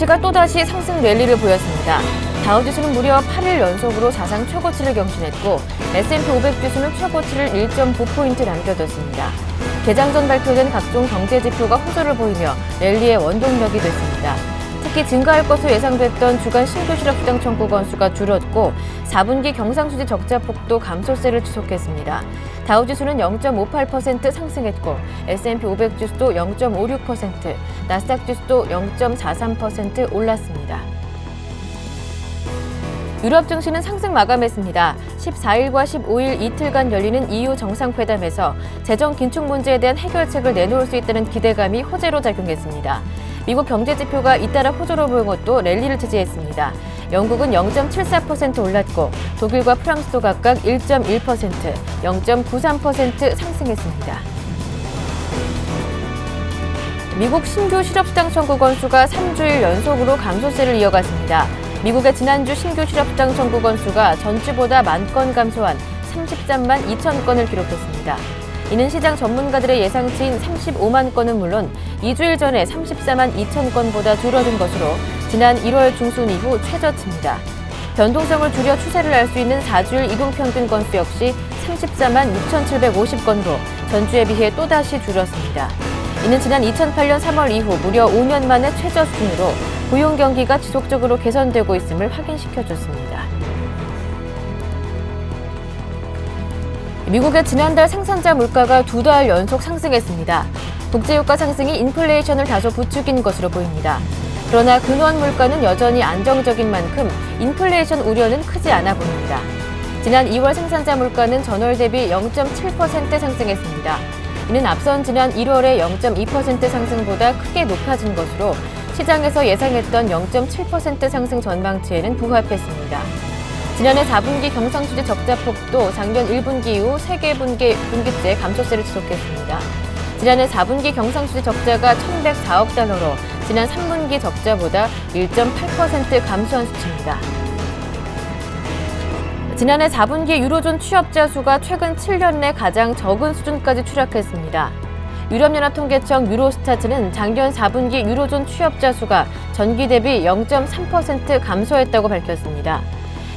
증시가 또다시 상승 랠리를 보였습니다. 다우지수는 무려 8일 연속으로 사상 최고치를 경신했고 S&P 500 지수는 최고치를 1.9포인트 남겨뒀습니다. 개장 전 발표된 각종 경제지표가 호조를 보이며 랠리의 원동력이 됐습니다. 특히 증가할 것으로 예상됐던 주간 신규 실업수당 청구 건수가 줄었고 4분기 경상수지 적자 폭도 감소세를 지속했습니다. 다우지수는 0.58% 상승했고 S&P 500 지수도 0.56%, 나스닥 지수도 0.43% 올랐습니다. 유럽 증시는 상승 마감했습니다. 14일과 15일 이틀간 열리는 EU 정상회담에서 재정 긴축 문제에 대한 해결책을 내놓을 수 있다는 기대감이 호재로 작용했습니다. 미국 경제지표가 잇따라 호조로 보인 것도 랠리를 지지했습니다. 영국은 0.74% 올랐고 독일과 프랑스도 각각 1.1%, 0.93% 상승했습니다. 미국 신규 실업수당 청구 건수가 3주일 연속으로 감소세를 이어갔습니다. 미국의 지난주 신규 실업수당 청구 건수가 전주보다 10,000건 감소한 33만 2천 건을 기록했습니다. 이는 시장 전문가들의 예상치인 35만 건은 물론 2주일 전에 34만 2천 건보다 줄어든 것으로 지난 1월 중순 이후 최저치입니다. 변동성을 줄여 추세를 알 수 있는 4주일 이동평균 건수 역시 34만 6,750건으로 전주에 비해 또다시 줄었습니다. 이는 지난 2008년 3월 이후 무려 5년 만에 최저 수준으로 고용 경기가 지속적으로 개선되고 있음을 확인시켜줬습니다. 미국의 지난달 생산자 물가가 2달 연속 상승했습니다. 국제유가 상승이 인플레이션을 다소 부추긴 것으로 보입니다. 그러나 근원 물가는 여전히 안정적인 만큼 인플레이션 우려는 크지 않아 보입니다. 지난 2월 생산자 물가는 전월 대비 0.7% 상승했습니다. 이는 앞선 지난 1월의 0.2% 상승보다 크게 높아진 것으로 시장에서 예상했던 0.7% 상승 전망치에는 부합했습니다. 지난해 4분기 경상수지 적자 폭도 작년 1분기 이후 3개 분기째 감소세를 지속했습니다. 지난해 4분기 경상수지 적자가 1,104억 달러로 지난 3분기 적자보다 1.8% 감소한 수치입니다. 지난해 4분기 유로존 취업자 수가 최근 7년 내 가장 적은 수준까지 추락했습니다. 유럽연합 통계청 유로스타트는 작년 4분기 유로존 취업자 수가 전기 대비 0.3% 감소했다고 밝혔습니다.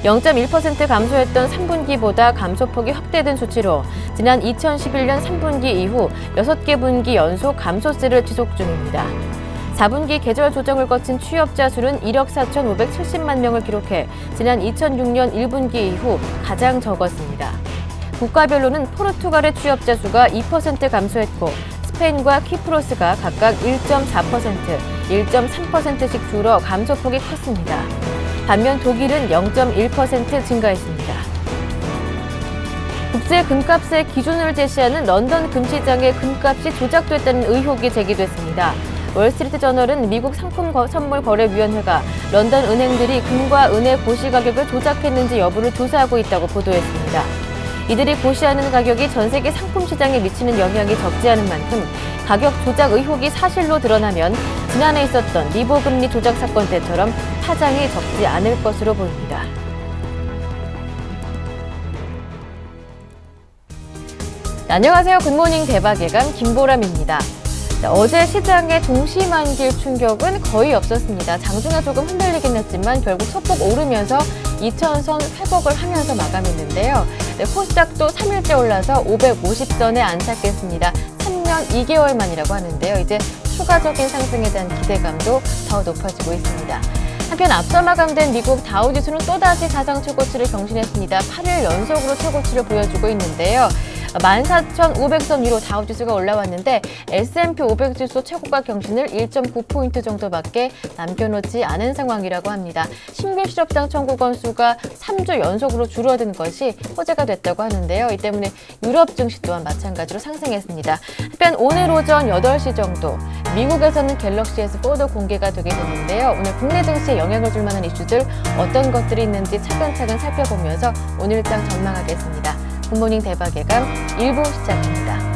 0.1% 감소했던 3분기보다 감소폭이 확대된 수치로 지난 2011년 3분기 이후 6개 분기 연속 감소세를 지속 중입니다. 4분기 계절 조정을 거친 취업자 수는 1억 4,570만 명을 기록해 지난 2006년 1분기 이후 가장 적었습니다. 국가별로는 포르투갈의 취업자 수가 2% 감소했고 스페인과 키프로스가 각각 1.4%, 1.3%씩 줄어 감소폭이 컸습니다. 반면 독일은 0.1% 증가했습니다. 국제 금값의 기준을 제시하는 런던 금시장의 금값이 조작됐다는 의혹이 제기됐습니다. 월스트리트 저널은 미국 상품선물거래위원회가 런던 은행들이 금과 은의 고시 가격을 조작했는지 여부를 조사하고 있다고 보도했습니다. 이들이 고시하는 가격이 전 세계 상품 시장에 미치는 영향이 적지 않은 만큼 가격 조작 의혹이 사실로 드러나면 지난해 있었던 리보 금리 조작 사건 때처럼 파장이 적지 않을 것으로 보입니다. 안녕하세요. 굿모닝 대박예감 김보람입니다. 어제 시장의 동시만길 충격은 거의 없었습니다. 장중에 조금 흔들리긴 했지만 결국 소폭 오르면서 2,000선 회복을 하면서 마감했는데요. 코스닥도 3일째 올라서 550선에 안착했습니다. 3년 2개월 만이라고 하는데요. 이제 추가적인 상승에 대한 기대감도 더 높아지고 있습니다. 한편 앞서 마감된 미국 다우지수는 또다시 사상 최고치를 경신했습니다. 8일 연속으로 최고치를 보여주고 있는데요. 14,500선 위로 다우지수가 올라왔는데 S&P 500 지수 최고가 경신을 1.9포인트 정도밖에 남겨놓지 않은 상황이라고 합니다. 신규 실업수당 청구 건수가 3주 연속으로 줄어든 것이 호재가 됐다고 하는데요. 이 때문에 유럽 증시 또한 마찬가지로 상승했습니다. 한편 오늘 오전 8시 정도 미국에서는 갤럭시 S4도 공개가 되게 됐는데요. 오늘 국내 증시에 영향을 줄 만한 이슈들 어떤 것들이 있는지 차근차근 살펴보면서 오늘장 전망하겠습니다. 굿모닝 대박예감 1부 시작합니다.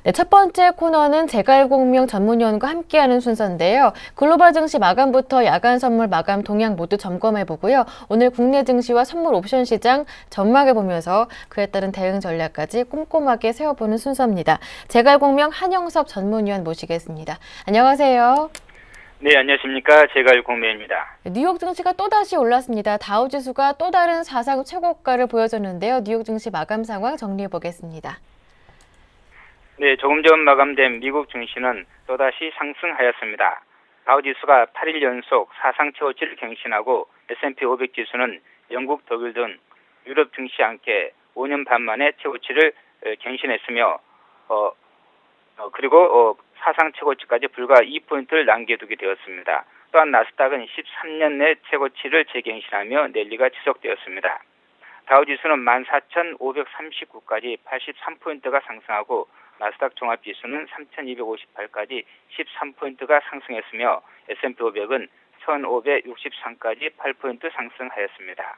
네, 첫 번째 코너는 재갈공명 전문위원과 함께하는 순서인데요. 글로벌 증시 마감부터 야간 선물 마감 동향 모두 점검해보고요. 오늘 국내 증시와 선물 옵션 시장 전망해보면서 그에 따른 대응 전략까지 꼼꼼하게 세워보는 순서입니다. 재갈공명 한영섭 전문위원 모시겠습니다. 안녕하세요. 네, 안녕하십니까. 재갈공명입니다. 뉴욕 증시가 또다시 올랐습니다. 다우지수가 또 다른 사상 최고가를 보여줬는데요. 뉴욕 증시 마감 상황 정리해보겠습니다. 네, 조금 전 마감된 미국 증시는 또다시 상승하였습니다. 다우지수가 8일 연속 사상 최고치를 갱신하고 S&P 500 지수는 영국, 독일 등 유럽 증시 함께 5년 반 만에 최고치를 갱신했으며 그리고 사상 최고치까지 불과 2포인트를 남겨두게 되었습니다. 또한 나스닥은 13년 내 최고치를 재갱신하며 랠리가 지속되었습니다. 다우지수는 14,539까지 83포인트가 상승하고 나스닥 종합지수는 3,258까지 13포인트가 상승했으며 S&P 500은 1,563까지 8포인트 상승하였습니다.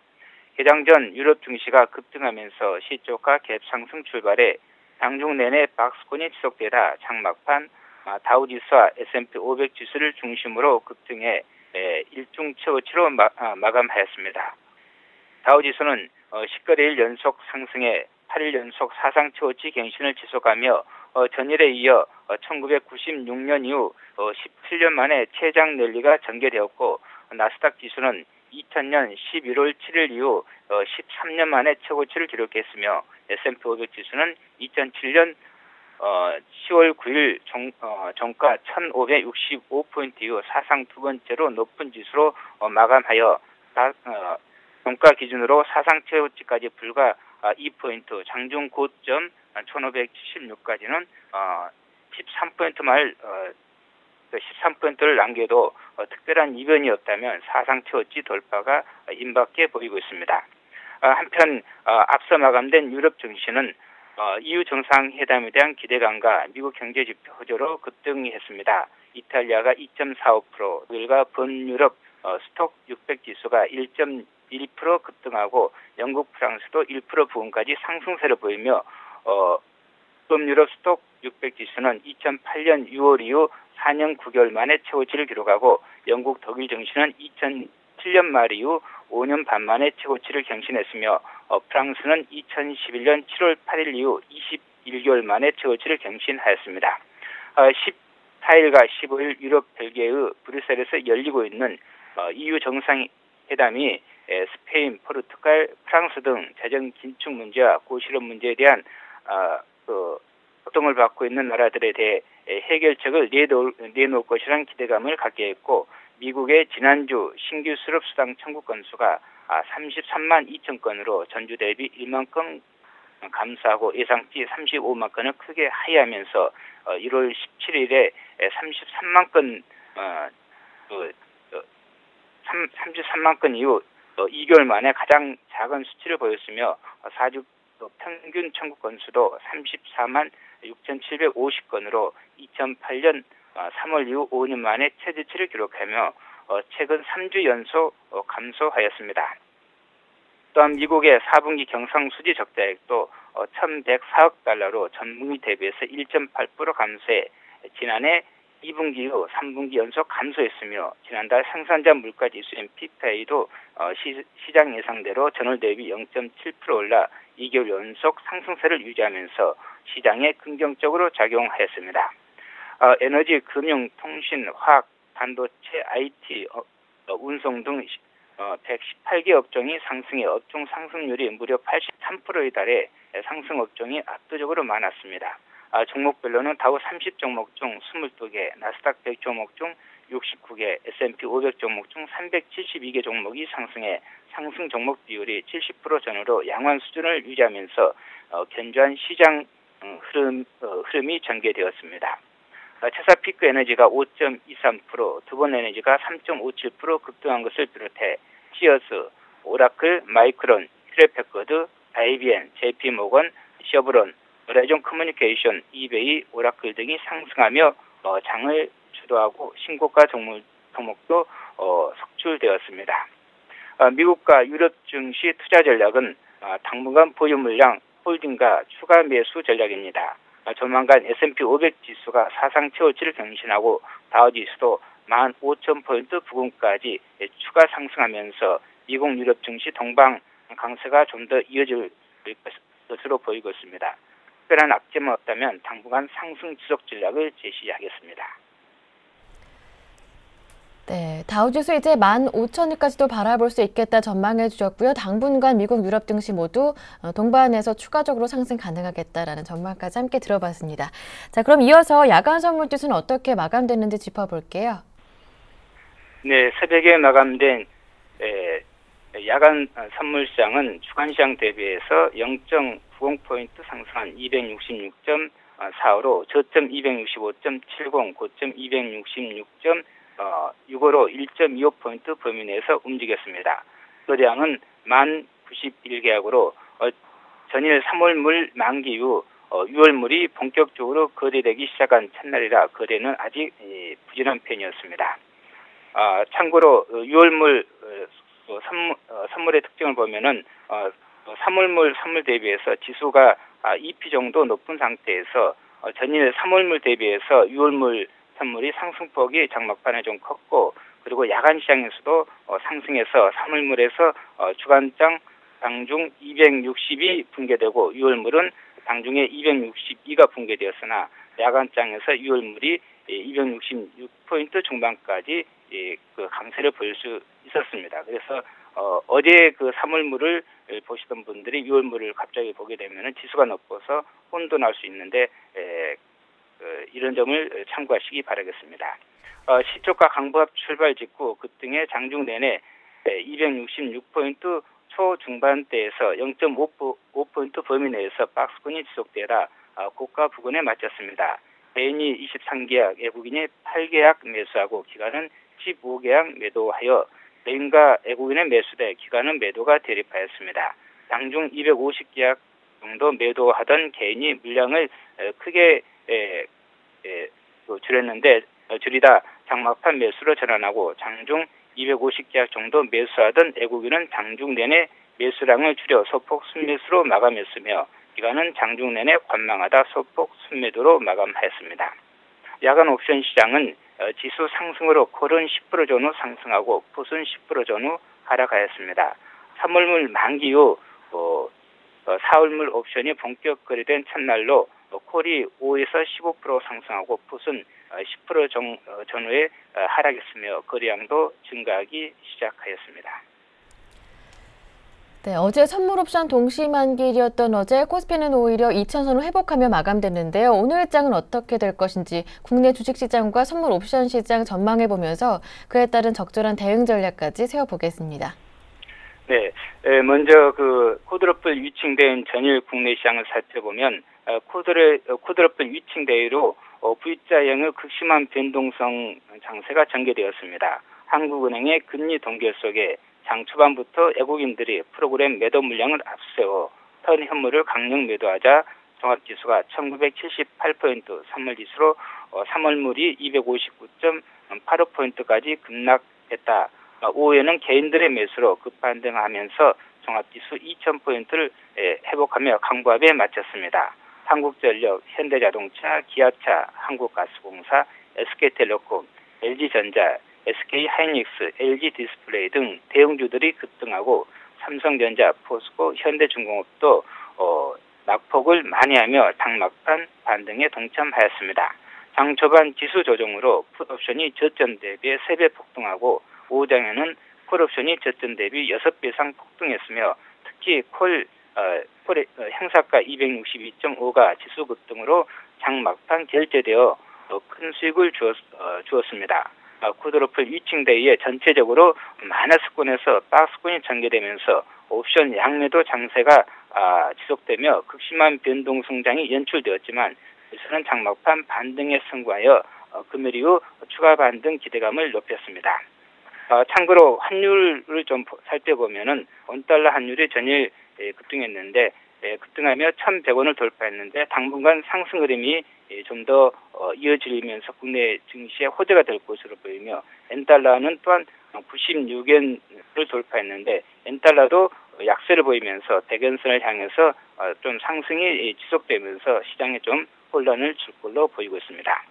개장 전 유럽 증시가 급등하면서 시초가 갭 상승 출발해 장중 내내 박스권이 지속되다 장막판 다우지수와 S&P 500 지수를 중심으로 급등해 일중 최고치로 마감하였습니다. 다우지수는 10거래일 연속 상승에 8일 연속 사상 최고치 갱신을 지속하며 전일에 이어 1996년 이후 17년 만에 최장 랠리가 전개되었고 나스닥 지수는 2000년 11월 7일 이후 13년 만에 최고치를 기록했으며 S&P 500 지수는 2007년 10월 9일 종가 1565포인트 이후 사상 두 번째로 높은 지수로 마감하여 종가 기준으로 사상 최고치까지 불과 2포인트, 장중 고점 1576까지는 13포인트를 남겨도 특별한 이변이 없다면 사상 최고치 돌파가 임박해 보이고 있습니다. 한편 앞서 마감된 유럽 증시는 EU 정상회담에 대한 기대감과 미국 경제지표 호조로 급등했습니다. 이탈리아가 2.45%, 독일과 번유럽 스톡 600 지수가 1.1% 급등하고 영국, 프랑스도 1% 부근까지 상승세를 보이며 북유럽 스톡 600 지수는 2008년 6월 이후 4년 9개월 만에 최고치를 기록하고 영국, 독일 증시는 2007년 말 이후 5년 반 만에 최고치를 갱신했으며 프랑스는 2011년 7월 8일 이후 21개월 만에 최고치를 갱신하였습니다. 14일과 15일 유럽 벨기에의 브뤼셀에서 열리고 있는 EU 정상회담이 스페인, 포르투갈, 프랑스 등 재정 긴축 문제와 고실업 문제에 대한 고통을 받고 있는 나라들에 대해 해결책을 내놓을 것이라는 기대감을 갖게 했고 미국의 지난주 신규 수렵 수당 청구 건수가 33만 2천 건으로 전주 대비 1만 건 감소하고 예상치 35만 건을 크게 하회하면서 1월 17일에 33만 건 33만 건 이후 2개월 만에 가장 작은 수치를 보였으며 4주 평균 청구 건수도 34만 6,750건으로 2008년 3월 이후 5년 만에 최저치를 기록하며 최근 3주 연속 감소하였습니다. 또한 미국의 4분기 경상수지 적자액도 1,104억 달러로 전분기 대비해서 1.8% 감소해 지난해 2분기 이후 3분기 연속 감소했으며 지난달 생산자 물가지수인 PPI도 시장 예상대로 전월 대비 0.7% 올라 2개월 연속 상승세를 유지하면서 시장에 긍정적으로 작용하였습니다. 에너지, 금융, 통신, 화학, 반도체, IT, 운송 등 118개 업종이 상승해 업종 상승률이 무려 83%에 달해 상승 업종이 압도적으로 많았습니다. 종목별로는 다우 30 종목 중 22개, 나스닥 100 종목 중 69개, S&P 500 종목 중 372개 종목이 상승해 상승 종목 비율이 70% 전후로 양호한 수준을 유지하면서 견조한 시장 흐름이 전개되었습니다. 체사피크 에너지가 5.23%, 두본 에너지가 3.57% 급등한 것을 비롯해 시어스, 오라클, 마이크론, 휴레패커드, IBM, JP모건, 셔브론, 레전 커뮤니케이션, 이베이, 오라클 등이 상승하며 장을 주도하고 신고가 종목도 속출되었습니다. 미국과 유럽 증시 투자 전략은 당분간 보유 물량 홀딩과 추가 매수 전략입니다. 조만간 S&P 500 지수가 사상 최고치를 경신하고 다우 지수도 15,000포인트 부근까지 추가 상승하면서 미국 유럽 증시 동방 강세가 좀 더 이어질 것으로 보이고 있습니다. 특별한 악재만 없다면 당분간 상승 지속 전략을 제시하겠습니다. 네, 다우지수 이제 15,000위까지도 바라볼 수 있겠다 전망해 주셨고요. 당분간 미국, 유럽 증시 모두 동반해서 추가적으로 상승 가능하겠다라는 전망까지 함께 들어봤습니다. 자, 그럼 이어서 야간 선물 지수는 어떻게 마감됐는지 짚어볼게요. 네, 새벽에 마감된 야간 선물 시장은 주간 시장 대비해서 0.90포인트 상승한 266.45로 저점 265.70, 고점 266.65로 1.25포인트 범위 내에서 움직였습니다. 거래량은 1091계약으로 전일 3월물 만기 이후 6월물이 본격적으로 거래되기 시작한 첫날이라 거래는 아직 부진한 편이었습니다. 참고로 6월물 선물의 특징을 보면은 3월물 선물 대비해서 지수가 2p 정도 높은 상태에서 전일 3월물 대비해서 6월물 선물이 상승폭이 장막판에 좀 컸고, 그리고 야간 시장에서도 상승해서 3월물에서 주간장 당중 260이 붕괴되고 6월물은 당중에 262가 붕괴되었으나 야간장에서 6월물이 266포인트 중반까지 그 강세를 보일 수 있었습니다. 그래서 어제 그 3월물을 보시던 분들이 6월물을 갑자기 보게 되면 지수가 높아서 혼돈할 수 있는데 이런 점을 참고하시기 바라겠습니다. 시초가 강보합 출발 직후 급등의 장중 내내 266포인트 초중반대에서 0.5포인트 범위 내에서 박스권이 지속되다 고가 부근에 마쳤습니다. 개인이 23계약, 외국인이 8계약 매수하고 기간은 15계약 매도하여 개인과 외국인의 매수대, 기간은 매도가 대립하였습니다. 장중 250계약 정도 매도하던 개인이 물량을 크게 줄이다 장막판 매수로 전환하고 장중 250계약 정도 매수하던 외국인은 장중 내내 매수량을 줄여 소폭 순매수로 마감했으며 기간은 장중 내내 관망하다 소폭 순매도로 마감하였습니다. 야간 옵션 시장은 지수 상승으로 콜은 10% 전후 상승하고 풋은 10% 전후 하락하였습니다. 3월물 만기 후 4월물 옵션이 본격 거래된 첫날로 콜이 5에서 15% 상승하고 풋은 10% 전후에 하락했으며 거래량도 증가하기 시작하였습니다. 네, 어제 선물 옵션 동시 만기일이었던 어제 코스피는 오히려 2,000선을 회복하며 마감됐는데요. 오늘 장은 어떻게 될 것인지 국내 주식시장과 선물 옵션 시장 전망해보면서 그에 따른 적절한 대응 전략까지 세워보겠습니다. 네, 먼저 그 코드러플 위층된 전일 국내 시장을 살펴보면 코드러플 위층 대회로 V자형의 극심한 변동성 장세가 전개되었습니다. 한국은행의 금리 동결 속에 장 초반부터 외국인들이 프로그램 매도 물량을 앞세워 턴 현물을 강력 매도하자 종합지수가 1978포인트, 선물지수로 3월물이 259.85포인트까지 급락했다. 오후에는 개인들의 매수로 급반등하면서 종합지수 2000포인트를 회복하며 강보합에 마쳤습니다. 한국전력, 현대자동차, 기아차, 한국가스공사, SK텔레콤, LG전자, SK하이닉스, LG디스플레이 등 대형주들이 급등하고 삼성전자, 포스코, 현대중공업도 낙폭을 만회하며 장막판 반등에 동참하였습니다. 장 초반 지수 조정으로 풋옵션이 저점 대비 3배 폭등하고 오후장에는 콜옵션이 저점 대비 6배 이상 폭등했으며 특히 콜의 행사가 262.5가 지수 급등으로 장 막판 결제되어 큰 수익을 주었습니다. 코드러플 위층대회에 전체적으로 마이너스권에서 박스권이 전개되면서 옵션 양매도 장세가 지속되며 극심한 변동 성장이 연출되었지만 지수는 장막판 반등에 성공하여 금요일 이후 추가 반등 기대감을 높였습니다. 참고로 환율을 좀 살펴보면은 원달러 환율이 전일 급등했는데 급등하며 1,100원을 돌파했는데 당분간 상승 흐름이 좀 더 이어지면서 국내 증시에 호재가 될 것으로 보이며 엔달러는 또한 96엔을 돌파했는데 엔달러도 약세를 보이면서 대변선을 향해서 좀 상승이 지속되면서 시장에 좀 혼란을 줄 걸로 보이고 있습니다.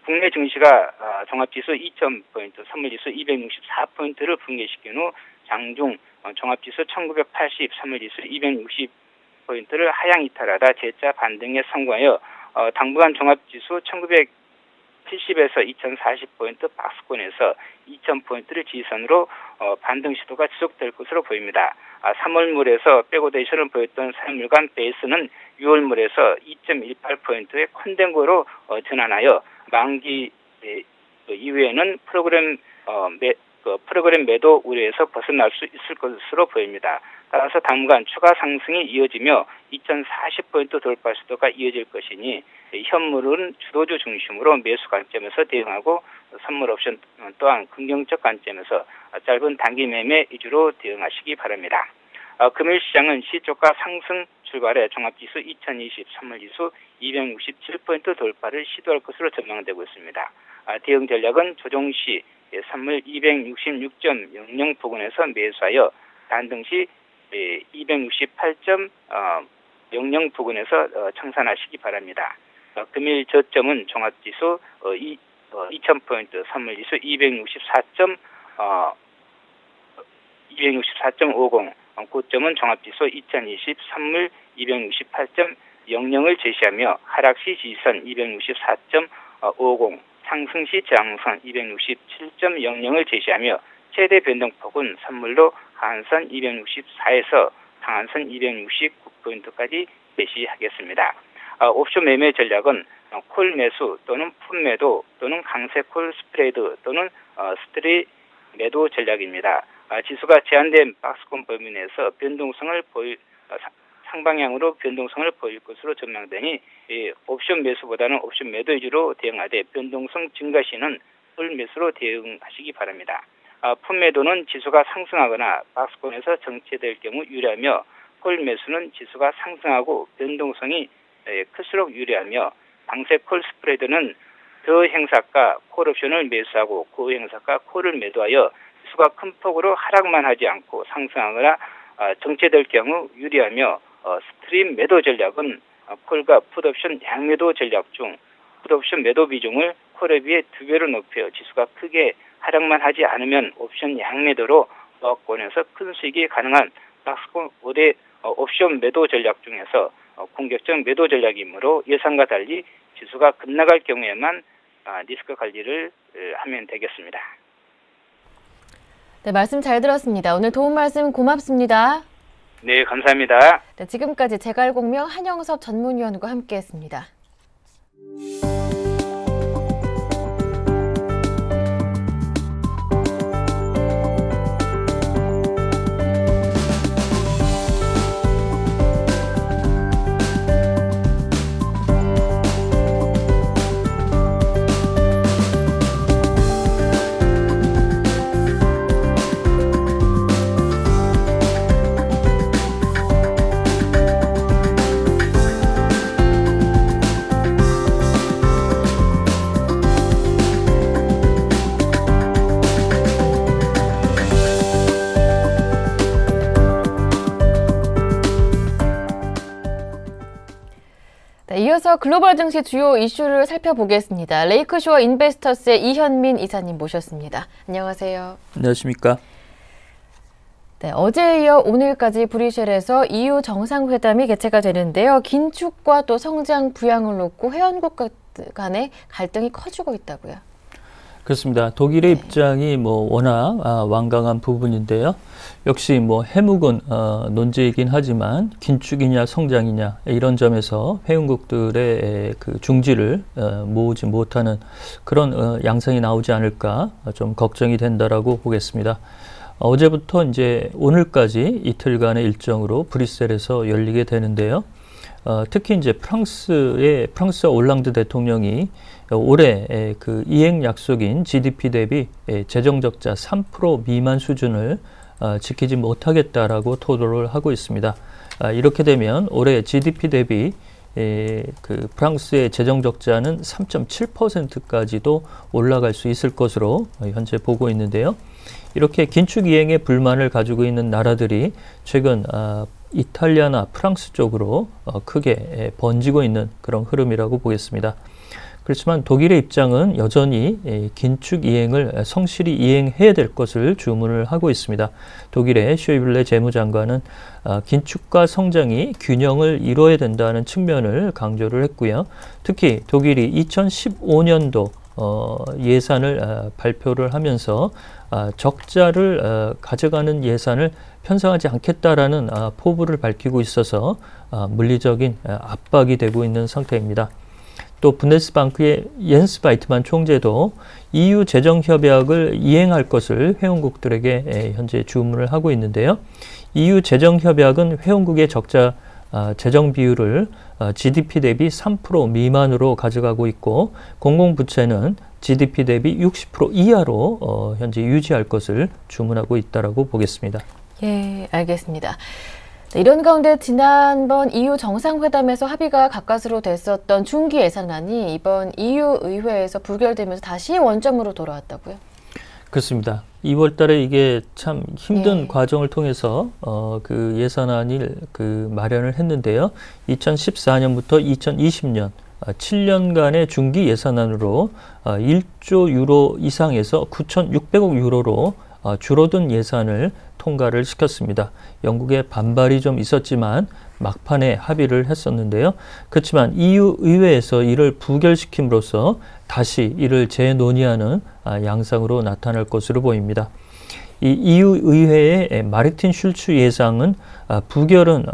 국내 증시가 종합지수 2000포인트, 선물지수 264포인트를 붕괴시킨 후 장중 종합지수 1980, 선물지수 260포인트를 하향 이탈하다 재차 반등에 성공하여 당분간 종합지수 1970에서 2040포인트 박스권에서 2000포인트를 지지선으로 반등 시도가 지속될 것으로 보입니다. 3월물에서 백오데이션을 보였던 3일간 베이스는 6월물에서 2.18포인트의 컨덴거로 전환하여 만기 이후에는 프로그램 매도 우려에서 벗어날 수 있을 것으로 보입니다. 따라서 당분간 추가 상승이 이어지며 2040포인트 돌파 시도가 이어질 것이니 현물은 주도주 중심으로 매수 관점에서 대응하고 선물 옵션 또한 긍정적 관점에서 짧은 단기 매매 위주로 대응하시기 바랍니다. 금일 시장은 시초가 상승 출발해 종합지수 2020 선물지수 267포인트 돌파를 시도할 것으로 전망되고 있습니다. 대응 전략은 조정시 선물 266.00 부근에서 매수하여 반등시 268.00 부근에서 청산하시기 바랍니다. 금일 저점은 종합지수 2000포인트, 선물지수 264.50, 고점은 종합지수 2020 선물 268.00을 제시하며 하락시 지지선 264.50, 상승시 저항선 267.00을 제시하며 최대 변동폭은 선물로 하한선 264에서 상한선 269포인트까지 제시하겠습니다. 옵션 매매 전략은 콜 매수 또는 풋 매도 또는 강세 콜 스프레드 또는 스트릿 매도 전략입니다. 지수가 제한된 박스권 범위 내에서 상방향으로 변동성을 보일 것으로 전망되니 옵션 매수보다는 옵션 매도 위주로 대응하되 변동성 증가 시는 콜 매수로 대응하시기 바랍니다. 풋 매도는 지수가 상승하거나 박스권에서 정체될 경우 유리하며 콜 매수는 지수가 상승하고 변동성이 클수록 유리하며 강세 콜 스프레드는 저행사가 콜 옵션을 매수하고 고행사가 콜을 매도하여 지수가 큰 폭으로 하락만 하지 않고 상승하거나 정체될 경우 유리하며 스트림 매도 전략은 콜과 풋옵션 양매도 전략 중 풋옵션 매도 비중을 콜에 비해 2배로 높여 지수가 크게 하락만 하지 않으면 옵션 양매도로 저하권에서 큰 수익이 가능한 박스권 5대 옵션 매도 전략 중에서 공격적 매도 전략이므로 예상과 달리 지수가 급락할 경우에만 리스크 관리를 하면 되겠습니다. 네, 말씀 잘 들었습니다. 오늘 도움 말씀 고맙습니다. 네, 감사합니다. 네, 지금까지 제갈공명 한영섭 전문위원과 함께했습니다. 이어서 글로벌 증시 주요 이슈를 살펴보겠습니다. 레이크쇼어 인베스터스의 이현민 이사님 모셨습니다. 안녕하세요. 안녕하십니까. 네, 어제에 이어 오늘까지 브뤼셀에서 EU 정상회담이 개최가 되는데요. 긴축과 또 성장 부양을 놓고 회원국 간의 갈등이 커지고 있다고요. 그렇습니다. 독일의 입장이 워낙 완강한 부분인데요. 역시 해묵은 논제이긴 하지만 긴축이냐 성장이냐 이런 점에서 회원국들의 그 중지를 모으지 못하는 그런 양상이 나오지 않을까 좀 걱정이 된다라고 보겠습니다. 어제부터 이제 오늘까지 이틀간의 일정으로 브뤼셀에서 열리게 되는데요. 특히 이제 프랑스 올랑드 대통령이 올해 그 이행 약속인 GDP 대비 재정 적자 3% 미만 수준을 지키지 못하겠다라고 토로를 하고 있습니다. 이렇게 되면 올해 GDP 대비 그 프랑스의 재정 적자는 3.7%까지도 올라갈 수 있을 것으로 현재 보고 있는데요. 이렇게 긴축 이행에 불만을 가지고 있는 나라들이 최근 이탈리아나 프랑스 쪽으로 크게 번지고 있는 그런 흐름이라고 보겠습니다. 그렇지만 독일의 입장은 여전히 긴축 이행을 성실히 이행해야 될 것을 주문을 하고 있습니다. 독일의 쇼이블레 재무장관은 긴축과 성장이 균형을 이뤄야 된다는 측면을 강조를 했고요. 특히 독일이 2015년도 예산을 발표를 하면서 적자를 가져가는 예산을 편성하지 않겠다라는 포부를 밝히고 있어서 물리적인 압박이 되고 있는 상태입니다. 또 분데스방크의 옌스 바이트만 총재도 EU 재정협약을 이행할 것을 회원국들에게 현재 주문을 하고 있는데요. EU 재정협약은 회원국의 적자 재정 비율을 GDP 대비 3% 미만으로 가져가고 있고 공공부채는 GDP 대비 60% 이하로 현재 유지할 것을 주문하고 있다라고 보겠습니다. 예, 알겠습니다. 이런 가운데 지난번 EU 정상회담에서 합의가 가까스로 됐었던 중기 예산안이 이번 EU 의회에서 부결되면서 다시 원점으로 돌아왔다고요? 그렇습니다. 2월 달에 이게 참 힘든 과정을 통해서 그 예산안을 마련을 했는데요. 2014년부터 2020년 7년간의 중기 예산안으로 1조 유로 이상에서 9,600억 유로로 줄어든 예산을 통과를 시켰습니다. 영국의 반발이 좀 있었지만 막판에 합의를 했었는데요. 그렇지만 EU 의회에서 이를 부결시킴으로써 다시 이를 재논의하는 양상으로 나타날 것으로 보입니다. 이 EU 의회의 마르틴 슐츠 예상은 부결은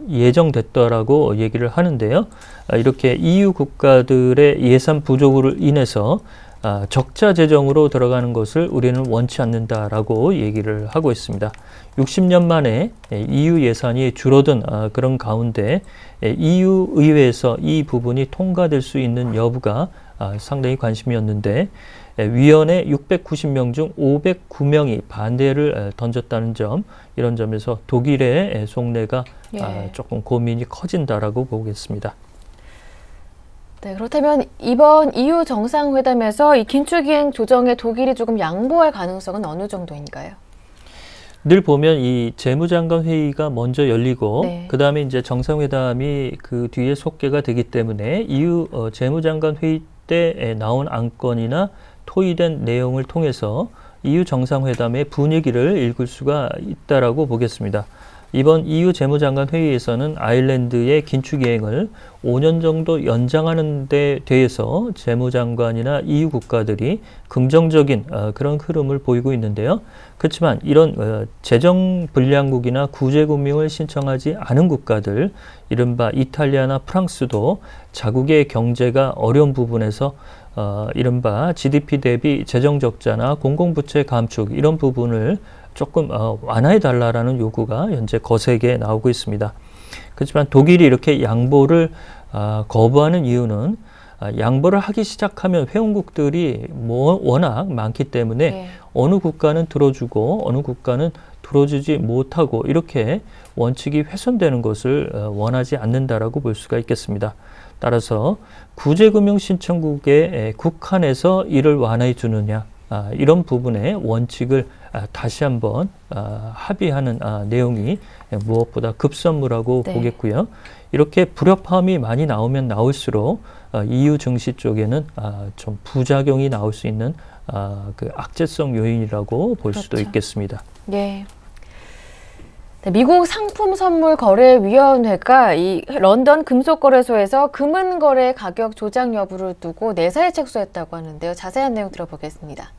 예정됐다라고 얘기를 하는데요. 이렇게 EU 국가들의 예산 부족으로 인해서 적자 재정으로 들어가는 것을 우리는 원치 않는다라고 얘기를 하고 있습니다. 60년 만에 EU 예산이 줄어든 그런 가운데 EU 의회에서 이 부분이 통과될 수 있는 여부가 상당히 관심이었는데 위원회 690명 중 509명이 반대를 던졌다는 점, 이런 점에서 독일의 속내가 조금 고민이 커진다라고 보겠습니다. 네, 그렇다면 이번 EU 정상회담에서 이 긴축이행 조정에 독일이 조금 양보할 가능성은 어느 정도인가요? 늘 보면 이 재무장관 회의가 먼저 열리고 그 다음에 이제 정상회담이 그 뒤에 속개가 되기 때문에 EU 재무장관 회의 때 나온 안건이나 토의된 내용을 통해서 EU 정상회담의 분위기를 읽을 수가 있다라고 보겠습니다. 이번 EU 재무장관 회의에서는 아일랜드의 긴축이행을 5년 정도 연장하는 데 대해서 재무장관이나 EU 국가들이 긍정적인 그런 흐름을 보이고 있는데요. 그렇지만 이런 재정 불량국이나 구제금융을 신청하지 않은 국가들, 이른바 이탈리아나 프랑스도 자국의 경제가 어려운 부분에서 이른바 GDP 대비 재정 적자나 공공부채 감축, 이런 부분을 조금 완화해달라는 요구가 현재 거세게 나오고 있습니다. 그렇지만 독일이 이렇게 양보를 거부하는 이유는 양보를 하기 시작하면 회원국들이 워낙 많기 때문에 어느 국가는 들어주고 어느 국가는 들어주지 못하고 이렇게 원칙이 훼손되는 것을 원하지 않는다라고 볼 수가 있겠습니다. 따라서 구제금융 신청국의 국한에서 이를 완화해 주느냐, 이런 부분의 원칙을 다시 한번 합의하는 내용이 무엇보다 급선무라고 보겠고요. 이렇게 불협화음이 많이 나오면 나올수록 EU 증시 쪽에는 좀 부작용이 나올 수 있는 그 악재성 요인이라고 볼 수도 있겠습니다. 네. 미국 상품선물거래위원회가 이 런던 금속거래소에서 금은거래 가격 조작 여부를 두고 4사에 책수했다고 하는데요. 자세한 내용 들어보겠습니다.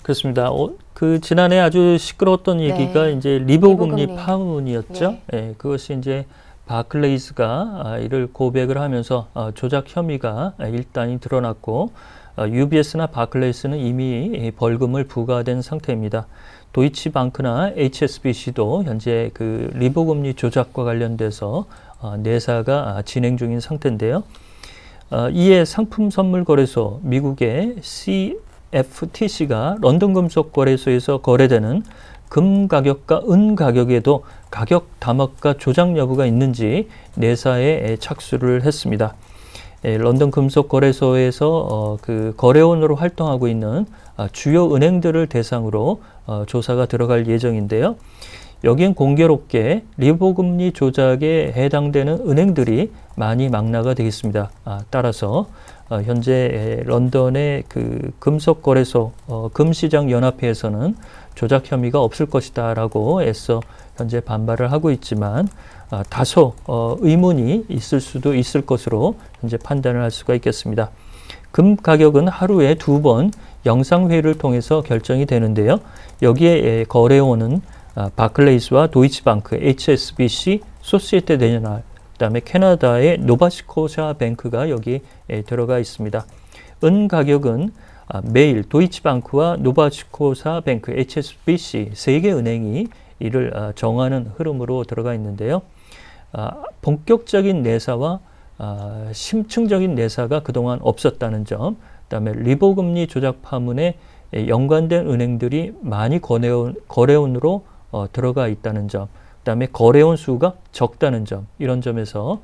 그렇습니다. 그 지난해 아주 시끄러웠던 얘기가 이제 리보금리 파문이었죠. 그것이 이제 바클레이스가 이를 고백을 하면서 조작 혐의가 일단이 드러났고 UBS나 바클레이스는 이미 벌금을 부과된 상태입니다. 도이치방크나 HSBC도 현재 그 리보금리 조작과 관련돼서 4사가 진행 중인 상태인데요. 이에 상품선물거래소 미국의 CFTC가 런던 금속거래소에서 거래되는 금 가격과 은 가격에도 가격 담합과 조작 여부가 있는지 4사에 착수를 했습니다. 런던 금속거래소에서 그 거래원으로 활동하고 있는 주요 은행들을 대상으로 조사가 들어갈 예정인데요. 여기엔 공교롭게 리보 금리 조작에 해당되는 은행들이 많이 망라가 되겠습니다. 따라서 현재 런던의 그 금속거래소 금시장연합회에서는 조작 혐의가 없을 것이다라고 애써 현재 반발을 하고 있지만 다소 의문이 있을 수도 있을 것으로 현재 판단을 할 수가 있겠습니다. 금 가격은 하루에 2번 영상회의를 통해서 결정이 되는데요. 여기에 거래원은 바클레이스와 도이치방크, HSBC, 소시에테 제너럴, 그다음에 캐나다의 노바스코샤 뱅크가 여기에 들어가 있습니다. 은 가격은 매일 도이치방크와 노바스코샤 뱅크, HSBC 세 개 은행이 이를 정하는 흐름으로 들어가 있는데요. 본격적인 내사와 심층적인 내사가 그동안 없었다는 점, 그다음에 리보 금리 조작 파문에 연관된 은행들이 많이 거래원으로 들어가 있다는 점, 그다음에 거래원 수가 적다는 점, 이런 점에서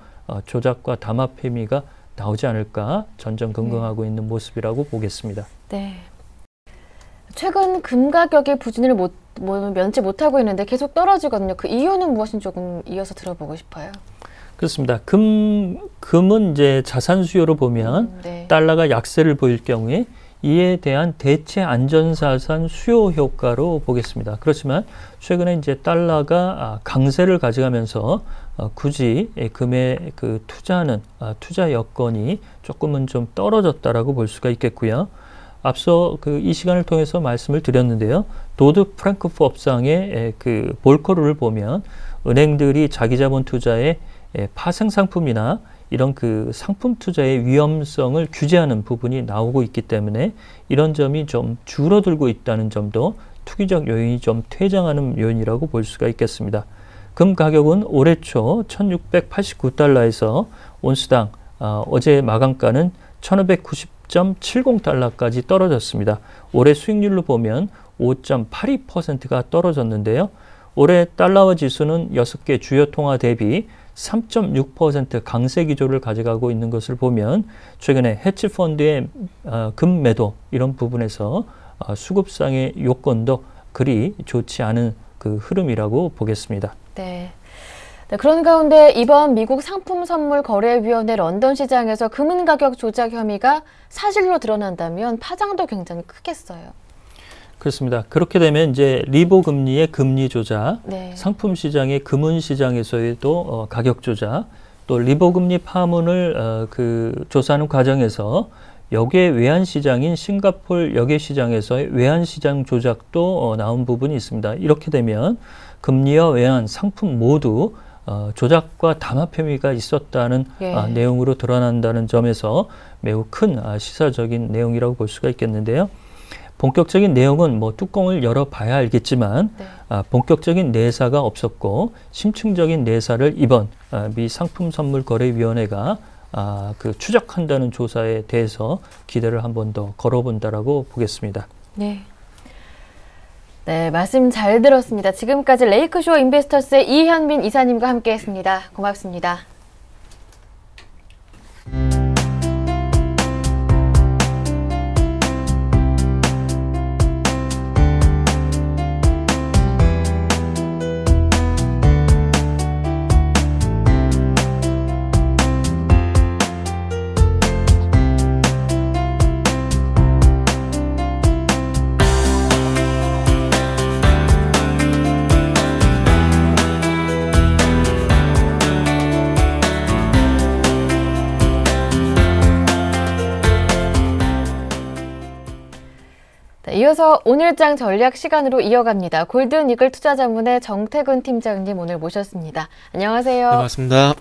조작과 담합 혐의가 나오지 않을까 전전긍긍하고 있는 모습이라고 보겠습니다. 네. 최근 금 가격이 부진을 면치 못하고 있는데 계속 떨어지거든요. 그 이유는 무엇인지 조금 이어서 들어보고 싶어요. 그렇습니다. 금은 이제 자산 수요로 보면 네. 달러가 약세를 보일 경우에 이에 대한 대체 안전자산 수요 효과로 보겠습니다. 그렇지만 최근에 이제 달러가 강세를 가져가면서 굳이 금에 그 투자하는 투자 여건이 조금은 좀 떨어졌다라고 볼 수가 있겠고요. 앞서 이 시간을 통해서 말씀을 드렸는데요. 도드 프랑크푸르트 업상의 그 볼커를 보면 은행들이 자기 자본 투자에 파생 상품이나 이런 그 상품 투자의 위험성을 규제하는 부분이 나오고 있기 때문에 이런 점이 좀 줄어들고 있다는 점도 투기적 요인이 좀 퇴장하는 요인이라고 볼 수가 있겠습니다. 금 가격은 올해 초 1689달러에서 온스당 어제 마감가는 1590.70달러까지 떨어졌습니다. 올해 수익률로 보면 5.82%가 떨어졌는데요. 올해 달러화 지수는 6개 주요 통화 대비 3.6% 강세 기조를 가져가고 있는 것을 보면 최근에 해치펀드의 금 매도 이런 부분에서 수급상의 요건도 그리 좋지 않은 그 흐름이라고 보겠습니다. 네. 네, 그런 가운데 이번 미국 상품선물거래위원회 런던 시장에서 금은 가격 조작 혐의가 사실로 드러난다면 파장도 굉장히 크겠어요. 그렇습니다. 그렇게 되면 이제 리보 금리의 금리 조작, 네. 상품 시장의 금은 시장에서의 가격 조작, 또 리보 금리 파문을 조사하는 과정에서 역외 외환 시장인 싱가포르 역외 시장에서의 외환 시장 조작도 나온 부분이 있습니다. 이렇게 되면 금리와 외환 상품 모두 조작과 담합 혐의가 있었다는 내용으로 드러난다는 점에서 매우 큰 시사적인 내용이라고 볼 수가 있겠는데요. 본격적인 내용은 뚜껑을 열어봐야 알겠지만 본격적인 내사가 없었고 심층적인 내사를 이번 미 상품선물거래위원회가 추적한다는 조사에 대해서 기대를 한 번 더 걸어본다라고 보겠습니다. 네. 네, 말씀 잘 들었습니다. 지금까지 레이크쇼 인베스터스의 이현민 이사님과 함께했습니다. 고맙습니다. 이어서 오늘장 전략 시간으로 이어갑니다. 골든이글 투자자문의 정태근 팀장님 오늘 모셨습니다. 안녕하세요. 네, 반갑습니다.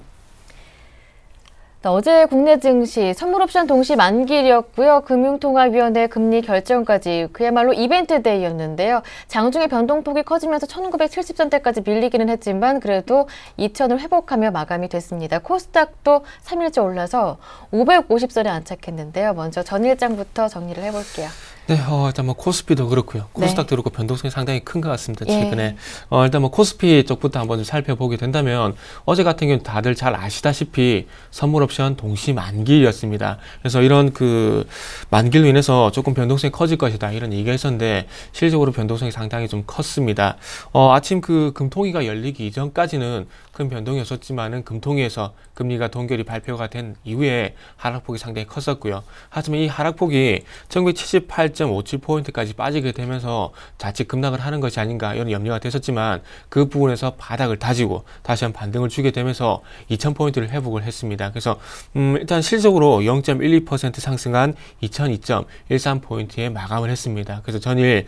어제 국내 증시 선물옵션 동시 만기일이었고요. 금융통화위원회 금리 결정까지 그야말로 이벤트 데이였는데요. 장중에 변동폭이 커지면서 1970선대까지 밀리기는 했지만 그래도 2000을 회복하며 마감이 됐습니다. 코스닥도 3일째 올라서 550선에 안착했는데요. 먼저 전일장부터 정리를 해볼게요. 네, 일단 뭐 코스피도 그렇고요. 코스닥도 그렇고 변동성이 상당히 큰 것 같습니다. 최근에 일단 뭐 코스피 쪽부터 한번 좀 살펴보게 된다면 어제 같은 경우는 다들 잘 아시다시피 선물 옵션 동시 만기였습니다. 그래서 이런 그 만기로 인해서 조금 변동성이 커질 것이다 이런 얘기가 있었는데 실질적으로 변동성이 상당히 좀 컸습니다. 아침 그 금통위가 열리기 이전까지는 큰 변동이 없었지만은 금통위에서 금리가 동결이 발표가 된 이후에 하락폭이 상당히 컸었고요. 하지만 이 하락폭이 1978.57포인트까지 빠지게 되면서 자칫 급락을 하는 것이 아닌가 이런 염려가 됐었지만 그 부분에서 바닥을 다지고 다시 한번 반등을 주게 되면서 2000포인트를 회복을 했습니다. 그래서 일단 실적으로 0.12% 상승한 2002.13포인트에 마감을 했습니다. 그래서 전일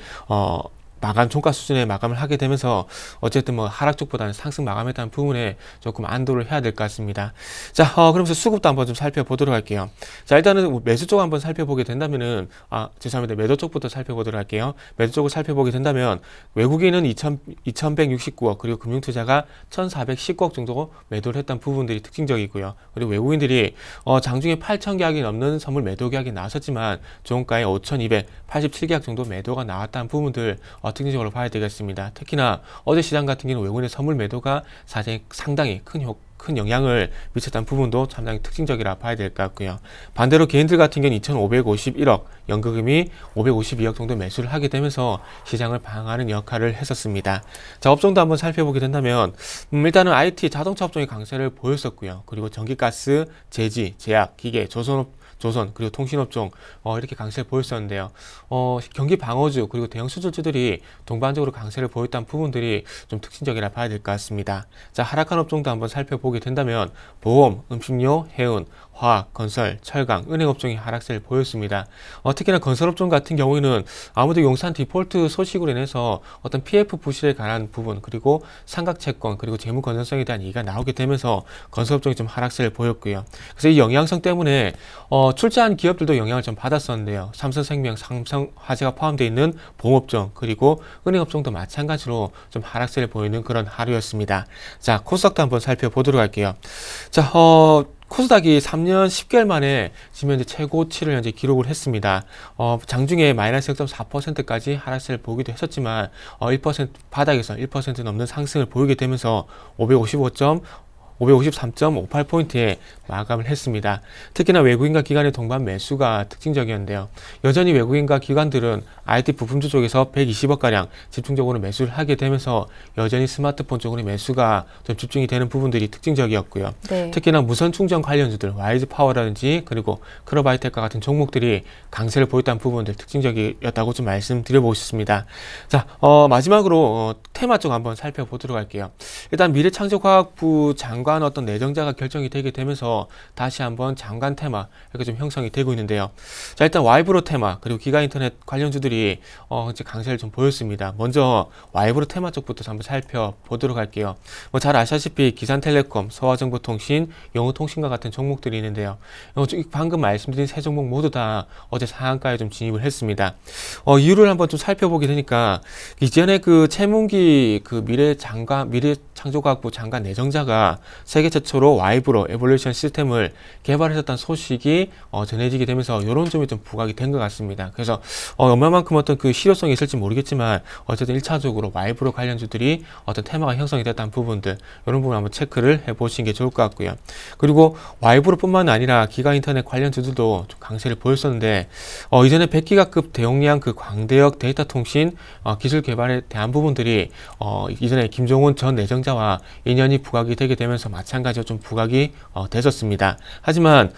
마감 종가 수준의 마감을 하게 되면서 어쨌든 뭐 하락 쪽보다는 상승 마감했다는 부분에 조금 안도를 해야 될 것 같습니다. 자, 그러면서 수급도 한번 좀 살펴보도록 할게요. 자, 일단은 매수 쪽 한번 살펴보게 된다면은 죄송합니다. 매도 쪽부터 살펴보도록 할게요. 매도 쪽을 살펴보게 된다면 외국인은 2169억 그리고 금융투자가 1419억 정도 매도를 했던 부분들이 특징적이고요. 그리고 외국인들이 장중에 8,000계약이 넘는 선물 매도 계약이 나왔었지만 종가에 5,287계약 정도 매도가 나왔다는 부분들 특징적으로 봐야 되겠습니다. 특히나 어제 시장 같은 경우는 외국인의 선물 매도가 상당히 큰 영향을 미쳤다는 부분도 상당히 특징적이라 봐야 될 것 같고요. 반대로 개인들 같은 경우는 2,551억, 연금이 552억 정도 매수를 하게 되면서 시장을 방어하는 역할을 했었습니다. 자, 업종도 한번 살펴보게 된다면 일단은 IT, 자동차 업종이 강세를 보였었고요. 그리고 전기가스, 제지, 제약, 기계, 조선 그리고 통신업종 이렇게 강세를 보였었는데요. 경기 방어주 그리고 대형 수출주들이 동반적으로 강세를 보였다는 부분들이 좀 특징적이라 봐야 될 것 같습니다. 자, 하락한 업종도 한번 살펴보게 된다면 보험, 음식료, 해운, 화학, 건설, 철강, 은행 업종이 하락세를 보였습니다. 특히나 건설업종 같은 경우에는 아무래도 용산 디폴트 소식으로 인해서 어떤 PF 부실에 관한 부분 그리고 삼각채권 그리고 재무 건전성에 대한 얘기가 나오게 되면서 건설업종이 좀 하락세를 보였고요. 그래서 이 영향성 때문에 출자한 기업들도 영향을 좀 받았었는데요. 삼성생명, 삼성화재가 포함되어 있는 보험업종 그리고 은행업종도 마찬가지로 좀 하락세를 보이는 그런 하루였습니다. 자, 코스닥도 한번 살펴보도록 할게요. 자, 코스닥이 3년 10개월 만에 지금 현재 최고치를 현재 기록을 했습니다. 장중에 마이너스 0.4%까지 하락세를 보기도 했었지만 1% 바닥에서 1% 넘는 상승을 보이게 되면서 553.58포인트에 마감을 했습니다. 특히나 외국인과 기관의 동반 매수가 특징적이었는데요. 여전히 외국인과 기관들은 IT 부품주 쪽에서 120억가량 집중적으로 매수를 하게 되면서 여전히 스마트폰 쪽으로 매수가 좀 집중이 되는 부분들이 특징적이었고요. 네. 특히나 무선 충전 관련주들, 와이즈 파워라든지 그리고 클럽아이텍과 같은 종목들이 강세를 보였다는 부분들 특징적이었다고 좀 말씀드려보고 싶습니다. 자, 마지막으로 테마 쪽 한번 살펴보도록 할게요. 일단 미래창조과학부 장관 어떤 내정자가 결정이 되게 되면서 다시 한번 장관 테마 이렇게 좀 형성이 되고 있는데요. 자, 일단 와이브로 테마 그리고 기가인터넷 관련주들이 이제 강세를 좀 보였습니다. 먼저 와이브로 테마 쪽부터 한번 살펴보도록 할게요. 뭐 잘 아시다시피 기산텔레콤, 서화정보통신, 영어통신과 같은 종목들이 있는데요. 방금 말씀드린 세 종목 모두 다 어제 상한가에 좀 진입을 했습니다. 이유를 한번 좀 살펴보게 되니까 이전에 그 최문기 그 미래창조과학부 장관 내정자가 세계 최초로 와이브로 에볼루션 시스템을 개발했었다는 소식이 전해지게 되면서 이런 점이 좀 부각이 된 것 같습니다. 그래서 얼마만큼 어떤 그 실효성이 있을지 모르겠지만 어쨌든 1차적으로 와이브로 관련주들이 어떤 테마가 형성이 됐다는 부분들 이런 부분 한번 체크를 해보시는 게 좋을 것 같고요. 그리고 와이브로 뿐만 아니라 기가인터넷 관련주들도 좀 강세를 보였었는데 이전에 100기가급 대용량 그 광대역 데이터 통신 기술 개발에 대한 부분들이 이전에 김종훈 전 내정자와 인연이 부각이 되게 되면서 마찬가지로 좀 부각이 됐었습니다. 하지만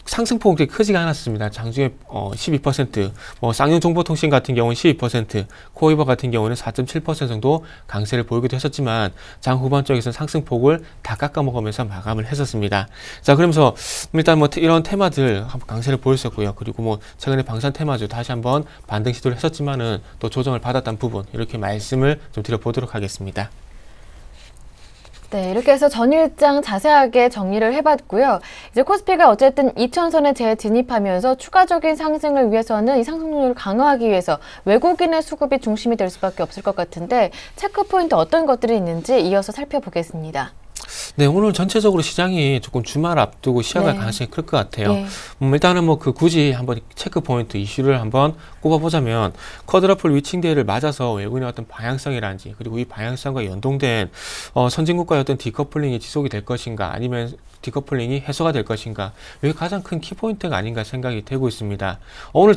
상승폭이 크지가 않았습니다. 장중에 12%, 쌍용정보통신 같은 경우는 12%, 코이버 같은 경우는 4.7% 정도 강세를 보이기도 했었지만 장 후반 쪽에서는 상승폭을 다 깎아먹으면서 마감을 했었습니다. 자, 그러면서 일단 뭐 이런 테마들 강세를 보였었고요. 그리고 뭐 최근에 방산 테마주 다시 한번 반등 시도를 했었지만은 또 조정을 받았다는 부분 이렇게 말씀을 좀 드려보도록 하겠습니다. 네, 이렇게 해서 전일장 자세하게 정리를 해봤고요. 이제 코스피가 어쨌든 2000선에 재진입하면서 추가적인 상승을 위해서는 이 상승률을 강화하기 위해서 외국인의 수급이 중심이 될 수밖에 없을 것 같은데 체크 포인트 어떤 것들이 있는지 이어서 살펴보겠습니다. 네, 오늘 전체적으로 시장이 조금 주말 앞두고 시작할 네. 가능성이 클 것 같아요. 예. 일단은 뭐 그 굳이 한번 체크 포인트 이슈를 한번 꼽아보자면 쿼드러플 위칭데이를 맞아서 외국인의 어떤 방향성이라든지 그리고 이 방향성과 연동된 선진국가의 어떤 디커플링이 지속이 될 것인가 아니면 디커플링이 해소가 될 것인가 이게 가장 큰 키포인트가 아닌가 생각이 되고 있습니다. 오늘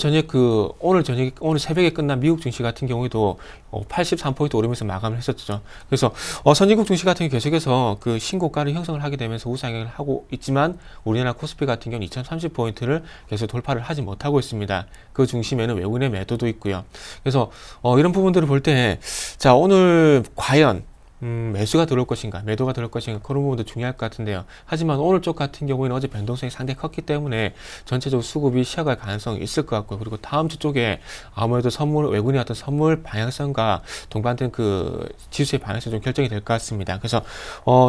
새벽에 끝난 미국 증시 같은 경우에도 83포인트 오르면서 마감을 했었죠. 그래서 선진국 증시 같은 경우 계속해서 그 신고가를 형성을 하게 되면서 우상향을 하고 있지만 우리나라 코스피 같은 경우는 2030포인트를 계속 돌파를 하지 못하고 있습니다. 그 중심에는 외국인의 매도도 있고요. 그래서 이런 부분들을 볼 때 자, 오늘 과연 매수가 들어올 것인가, 매도가 들어올 것인가 그런 부분도 중요할 것 같은데요. 하지만 오늘 쪽 같은 경우에는 어제 변동성이 상당히 컸기 때문에 전체적으로 수급이 시작할 가능성이 있을 것 같고요. 그리고 다음 주 쪽에 아무래도 외국인의 어떤 선물 방향성과 동반된 그 지수의 방향성이 좀 결정이 될 것 같습니다. 그래서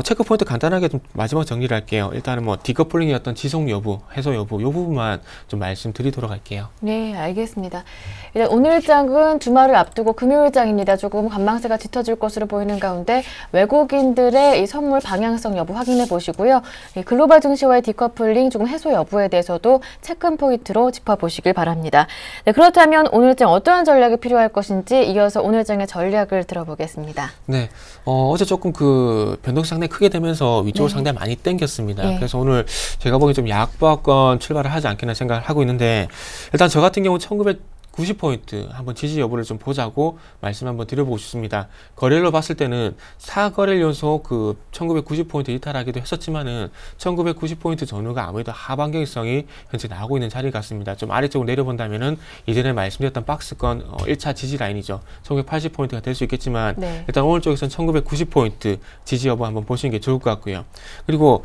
체크 포인트 간단하게 좀 마지막 정리를 할게요. 일단은 뭐 디커플링의 어떤 지속 여부, 해소 여부 이 부분만 좀 말씀드리도록 할게요. 네, 알겠습니다. 일단 오늘 장은 주말을 앞두고 금요일 장입니다. 조금 관망세가 짙어질 것으로 보이는 가운데 외국인들의 이 선물 방향성 여부 확인해 보시고요. 이 글로벌 증시와의 디커플링 조금 해소 여부에 대해서도 체크 포인트로 짚어보시길 바랍니다. 네, 그렇다면 오늘 장 어떠한 전략이 필요할 것인지 이어서 오늘 장의 전략을 들어보겠습니다. 네, 어제 조금 그 변동성이 상당히 크게 되면서 위쪽으로 네. 상당히 많이 땡겼습니다. 네. 그래서 오늘 제가 보기엔 좀 약보합권 출발을 하지 않겠나 생각을 하고 있는데 일단 저 같은 경우 1990포인트 한번 지지 여부를 좀 보자고 말씀 한번 드려보고 싶습니다. 거래일로 봤을 때는 4거래일 연속 그 1990포인트 이탈하기도 했었지만은 1990포인트 전후가 아무래도 하반경성이 현재 나오고 있는 자리 같습니다. 좀 아래쪽으로 내려본다면은 이전에 말씀드렸던 박스권 1차 지지 라인이죠. 1980포인트가 될 수 있겠지만 네. 일단 오늘 쪽에서는 1990포인트 지지 여부 한번 보시는 게 좋을 것 같고요. 그리고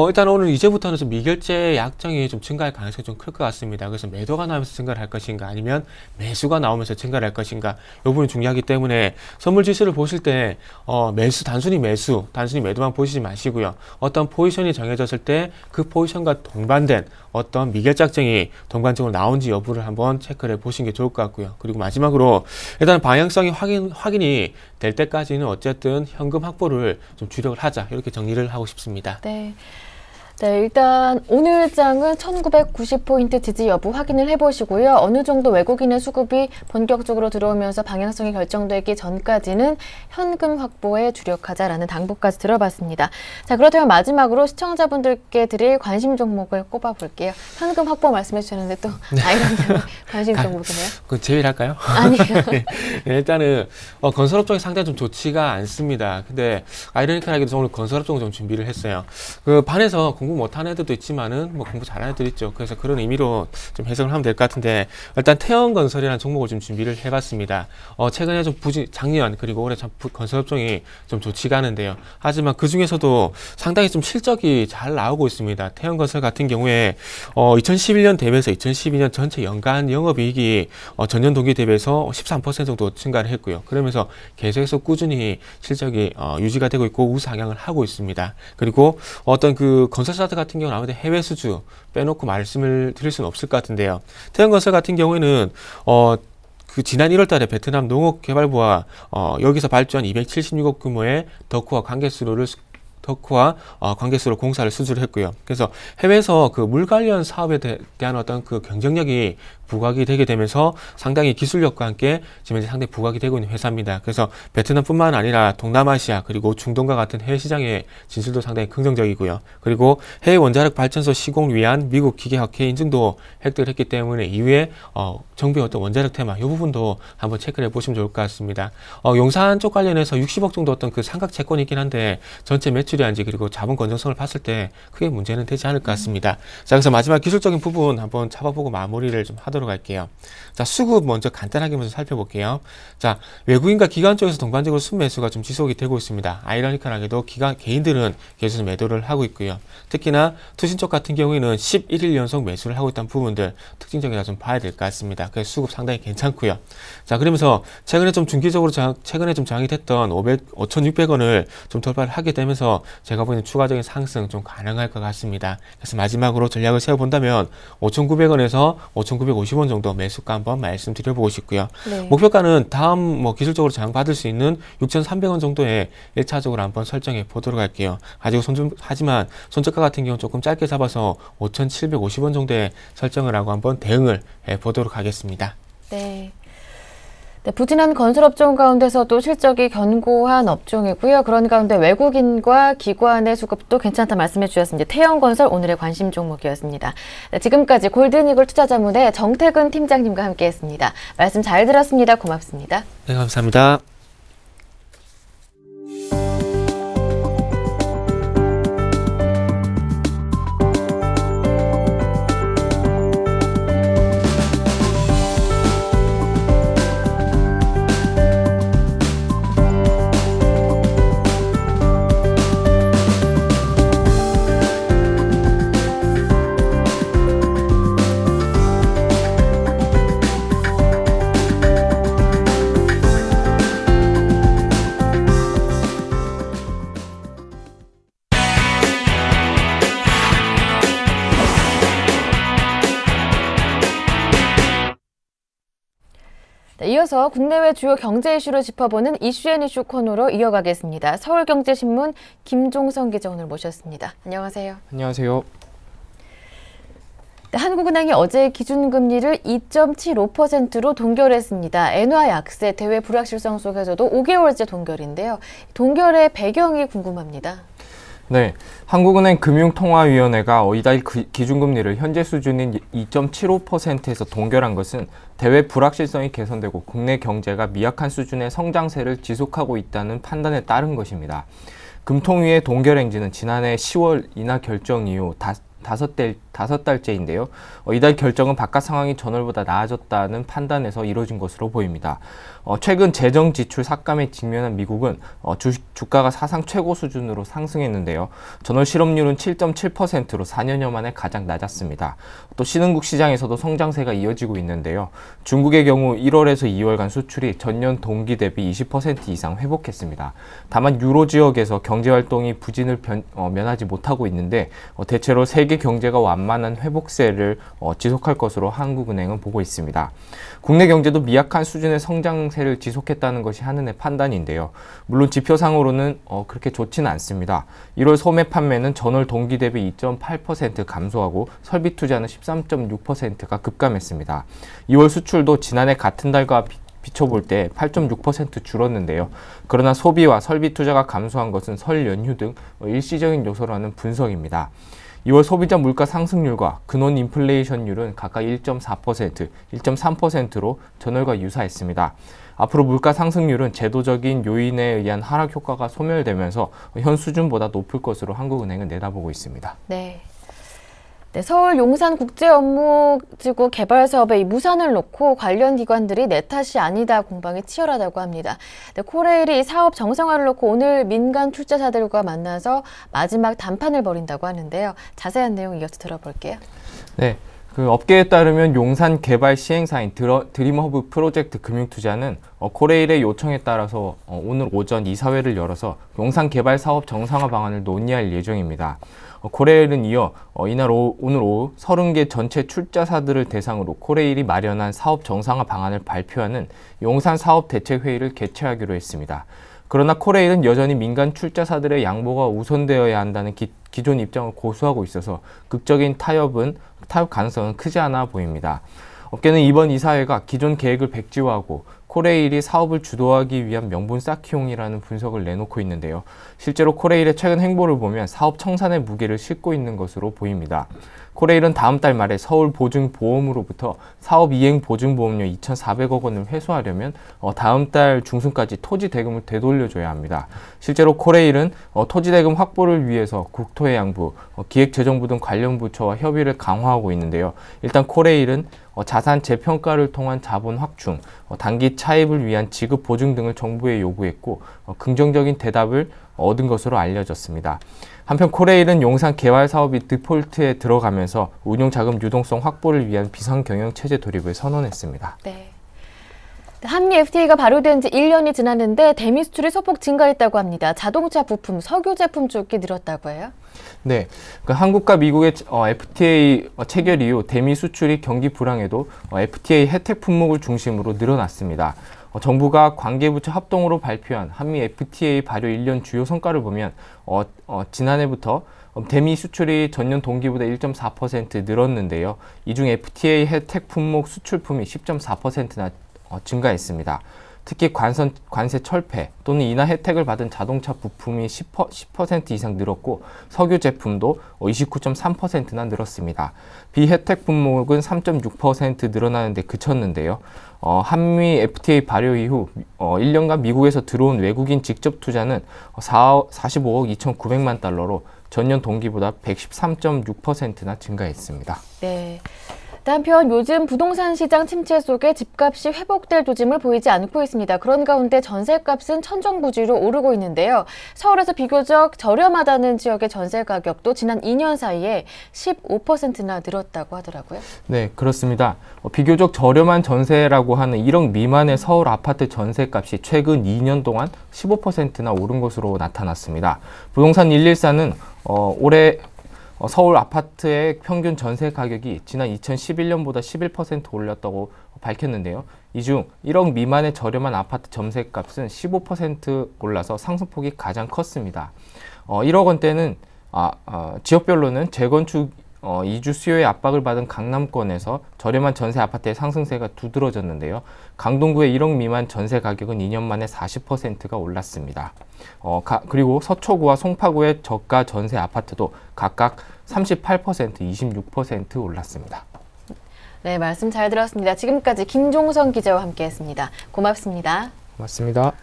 일단 오늘 이제부터는 좀 미결제 약정이 좀 증가할 가능성이 좀 클 것 같습니다. 그래서 매도가 나오면서 증가를 할 것인가 아니면 매수가 나오면서 증가를 할 것인가 이 부분이 중요하기 때문에 선물 지수를 보실 때 단순히 매도만 보시지 마시고요. 어떤 포지션이 정해졌을 때 그 포지션과 동반된 어떤 미결작정이 동반적으로 나온지 여부를 한번 체크를 해보시는 게 좋을 것 같고요. 그리고 마지막으로 일단 방향성이 확인이 될 때까지는 어쨌든 현금 확보를 좀 주력을 하자 이렇게 정리를 하고 싶습니다. 네. 네, 일단 오늘 장은 1990포인트 지지 여부 확인을 해보시고요. 어느 정도 외국인의 수급이 본격적으로 들어오면서 방향성이 결정되기 전까지는 현금 확보에 주력하자라는 당부까지 들어봤습니다. 자, 그렇다면 마지막으로 시청자분들께 드릴 관심 종목을 꼽아볼게요. 현금 확보 말씀해 주셨는데 또 아이러니하게 관심 종목이네요. 그 제외를 할까요? 아니요. 네, 일단은 건설업종이 상당히 좀 좋지가 않습니다. 근데 아이러니컬하게도 오늘 건설업종 좀 준비를 했어요. 그 반에서 공부 못하는 애들도 있지만은 뭐 공부 잘하는 애들 있죠. 그래서 그런 의미로 좀 해석을 하면 될 것 같은데 일단 태형건설이라는 종목을 좀 준비를 해봤습니다. 최근에 좀 작년 그리고 올해 참 건설업종이 좀 좋지가 않은데요. 하지만 그 중에서도 상당히 좀 실적이 잘 나오고 있습니다. 태형건설 같은 경우에 2011년 대비해서 2012년 전체 연간 영업이익이 전년 동기 대비해서 13% 정도 증가를 했고요. 그러면서 계속해서 꾸준히 실적이 유지가 되고 있고 우상향을 하고 있습니다. 그리고 어떤 그 건설사들 같은 경우는 아무래도 해외 수주 빼놓고 말씀을 드릴 수는 없을 것 같은데요. 태형건설 같은 경우에는 그 지난 1월 달에 베트남 농업개발부와 여기서 발주한 276억 규모의 덕후와 관계수로 공사를 수주를 했고요. 그래서 해외에서 그 물 관련 사업에 대한 어떤 그 경쟁력이 부각이 되게 되면서 상당히 기술력과 함께 지금 현재 상당히 부각이 되고 있는 회사입니다. 그래서 베트남뿐만 아니라 동남아시아 그리고 중동과 같은 해외 시장의 진출도 상당히 긍정적이고요. 그리고 해외 원자력 발전소 시공 위한 미국 기계학회 인증도 획득을 했기 때문에 이후에 정부의 어떤 원자력 테마 이 부분도 한번 체크를 해보시면 좋을 것 같습니다. 용산 쪽 관련해서 60억 정도 어떤 그 삼각 채권이 있긴 한데 전체 매출이한지 그리고 자본 건전성을 봤을 때 크게 문제는 되지 않을 것 같습니다. 자, 그래서 마지막 기술적인 부분 한번 잡아보고 마무리를 좀 하도록 할게요. 자, 수급 먼저 간단하게 먼저 살펴볼게요. 자, 외국인과 기관 쪽에서 동반적으로 순매수가 좀 지속이 되고 있습니다. 아이러니컬하게도 개인들은 계속 매도를 하고 있고요. 특히나 투신 쪽 같은 경우에는 11일 연속 매수를 하고 있다는 부분들 특징적이라 좀 봐야 될 것 같습니다. 그래서 수급 상당히 괜찮고요. 자, 그러면서 최근에 좀 중기적으로 최근에 좀 저항이 됐던 5,600원을 좀 돌파를 하게 되면서 제가 보기에는 추가적인 상승 좀 가능할 것 같습니다. 그래서 마지막으로 전략을 세워본다면 5,900원에서 5,950원 정도 매수가 한번 말씀드려보고 싶고요. 네. 목표가는 다음 뭐 기술적으로 장받을 수 있는 6,300원 정도에 1차적으로 한번 설정해 보도록 할게요. 하지만 손저가 같은 경우는 조금 짧게 잡아서 5,750원 정도에 설정을 하고 한번 대응을 해 보도록 하겠습니다. 네. 네, 부진한 건설업종 가운데서도 실적이 견고한 업종이고요. 그런 가운데 외국인과 기관의 수급도 괜찮다 말씀해 주셨습니다. 태영건설 오늘의 관심 종목이었습니다. 네, 지금까지 골든이글 투자자문의 정태근 팀장님과 함께했습니다. 말씀 잘 들었습니다. 고맙습니다. 네, 감사합니다. 네, 이어서 국내외 주요 경제 이슈를 짚어보는 이슈앤이슈 코너로 이어가겠습니다. 서울경제신문 김종성 기자 오늘 모셨습니다. 안녕하세요. 안녕하세요. 네, 한국은행이 어제 기준금리를 2.75%로 동결했습니다. 엔화 약세, 대외 불확실성 속에서도 5개월째 동결인데요. 동결의 배경이 궁금합니다. 네, 한국은행 금융통화위원회가 이달 기준금리를 현재 수준인 2.75%에서 동결한 것은 대외 불확실성이 개선되고 국내 경제가 미약한 수준의 성장세를 지속하고 있다는 판단에 따른 것입니다. 금통위의 동결 행진은 지난해 10월 인하 결정 이후 다섯 달째인데요. 이달 결정은 바깥 상황이 전월보다 나아졌다는 판단에서 이루어진 것으로 보입니다. 최근 재정 지출 삭감에 직면한 미국은 주가가 사상 최고 수준으로 상승했는데요. 전월 실업률은 7.7%로 4년여 만에 가장 낮았습니다. 또 신흥국 시장에서도 성장세가 이어지고 있는데요. 중국의 경우 1월에서 2월간 수출이 전년 동기 대비 20% 이상 회복했습니다. 다만 유로 지역에서 경제활동이 부진을 면하지 못하고 있는데 대체로 세계 경제가 완만한 회복세를 지속할 것으로 한국은행은 보고 있습니다. 국내 경제도 미약한 수준의 성장세를 지속했다는 것이 한은의 판단인데요. 물론 지표상으로는 그렇게 좋지는 않습니다. 1월 소매 판매는 전월 동기 대비 2.8% 감소하고 설비 투자는 13.6%가 급감했습니다. 2월 수출도 지난해 같은 달과 비춰볼 때 8.6% 줄었는데요. 그러나 소비와 설비 투자가 감소한 것은 설 연휴 등 일시적인 요소라는 분석입니다. 2월 소비자 물가 상승률과 근원 인플레이션율은 각각 1.4%, 1.3%로 전월과 유사했습니다. 앞으로 물가 상승률은 제도적인 요인에 의한 하락 효과가 소멸되면서 현 수준보다 높을 것으로 한국은행은 내다보고 있습니다. 네. 네, 서울 용산 국제업무지구 개발 사업에 이 무산을 놓고 관련 기관들이 내 탓이 아니다 공방이 치열하다고 합니다. 네, 코레일이 사업 정상화를 놓고 오늘 민간 출자사들과 만나서 마지막 담판을 벌인다고 하는데요. 자세한 내용 이어서 들어볼게요. 네. 업계에 따르면 용산 개발 시행사인 드림허브 프로젝트 금융투자는 코레일의 요청에 따라서 오늘 오전 이사회를 열어서 용산 개발 사업 정상화 방안을 논의할 예정입니다. 코레일은 이어 오늘 오후 30개 전체 출자사들을 대상으로 코레일이 마련한 사업 정상화 방안을 발표하는 용산 사업대책회의를 개최하기로 했습니다. 그러나 코레일은 여전히 민간 출자사들의 양보가 우선되어야 한다는 기존 입장을 고수하고 있어서 극적인 타협 가능성은 크지 않아 보입니다. 업계는 이번 이사회가 기존 계획을 백지화하고 코레일이 사업을 주도하기 위한 명분 쌓기용이라는 분석을 내놓고 있는데요. 실제로 코레일의 최근 행보를 보면 사업 청산의 무게를 싣고 있는 것으로 보입니다. 코레일은 다음 달 말에 서울보증보험으로부터 사업 이행 보증보험료 2,400억 원을 회수하려면 다음 달 중순까지 토지 대금을 되돌려줘야 합니다. 실제로 코레일은 토지 대금 확보를 위해서 국토해양부, 기획재정부 등 관련 부처와 협의를 강화하고 있는데요. 일단 코레일은 자산 재평가를 통한 자본 확충, 단기 차입을 위한 지급 보증 등을 정부에 요구했고 긍정적인 대답을 얻은 것으로 알려졌습니다. 한편 코레일은 용산 개발 사업이 디폴트에 들어가면서 운용 자금 유동성 확보를 위한 비상경영 체제 도입을 선언했습니다. 네. 한미 FTA가 발효된 지 1년이 지났는데 대미 수출이 소폭 증가했다고 합니다. 자동차 부품, 석유 제품 쪽이 늘었다고 해요? 네, 한국과 미국의 FTA 체결 이후 대미 수출이 경기 불황에도 FTA 혜택 품목을 중심으로 늘어났습니다. 정부가 관계부처 합동으로 발표한 한미 FTA 발효 1년 주요 성과를 보면 지난해부터 대미 수출이 전년 동기보다 1.4% 늘었는데요. 이 중 FTA 혜택 품목 수출품이 10.4%나 증가했습니다. 특히 관세 철폐 또는 인하 혜택을 받은 자동차 부품이 10% 이상 늘었고 석유 제품도 29.3%나 늘었습니다. 비혜택 품목은 3.6% 늘어나는데 그쳤는데요. 한미 FTA 발효 이후 1년간 미국에서 들어온 외국인 직접 투자는 45억 2,900만 달러로 전년 동기보다 113.6%나 증가했습니다. 네. 한편 요즘 부동산 시장 침체 속에 집값이 회복될 조짐을 보이지 않고 있습니다. 그런 가운데 전세값은 천정부지로 오르고 있는데요. 서울에서 비교적 저렴하다는 지역의 전세 가격도 지난 2년 사이에 15%나 늘었다고 하더라고요. 네, 그렇습니다. 비교적 저렴한 전세라고 하는 1억 미만의 서울 아파트 전세값이 최근 2년 동안 15%나 오른 것으로 나타났습니다. 부동산 114는 올해 서울 아파트의 평균 전세 가격이 지난 2011년보다 11% 올랐다고 밝혔는데요. 이 중 1억 미만의 저렴한 아파트 전세값은 15% 올라서 상승폭이 가장 컸습니다. 1억 원대는 지역별로는 재건축 이주 수요의 압박을 받은 강남권에서 저렴한 전세 아파트의 상승세가 두드러졌는데요. 강동구의 1억 미만 전세 가격은 2년 만에 40%가 올랐습니다. 그리고 서초구와 송파구의 저가 전세 아파트도 각각 38%, 26% 올랐습니다. 네, 말씀 잘 들었습니다. 지금까지 김종선 기자와 함께했습니다. 고맙습니다. 고맙습니다.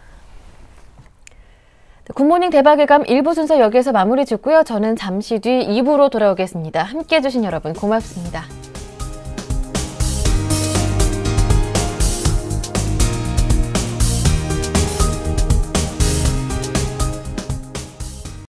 굿모닝 대박예감 1부 순서 여기에서 마무리 짓고요. 저는 잠시 뒤 2부로 돌아오겠습니다. 함께해 주신 여러분 고맙습니다.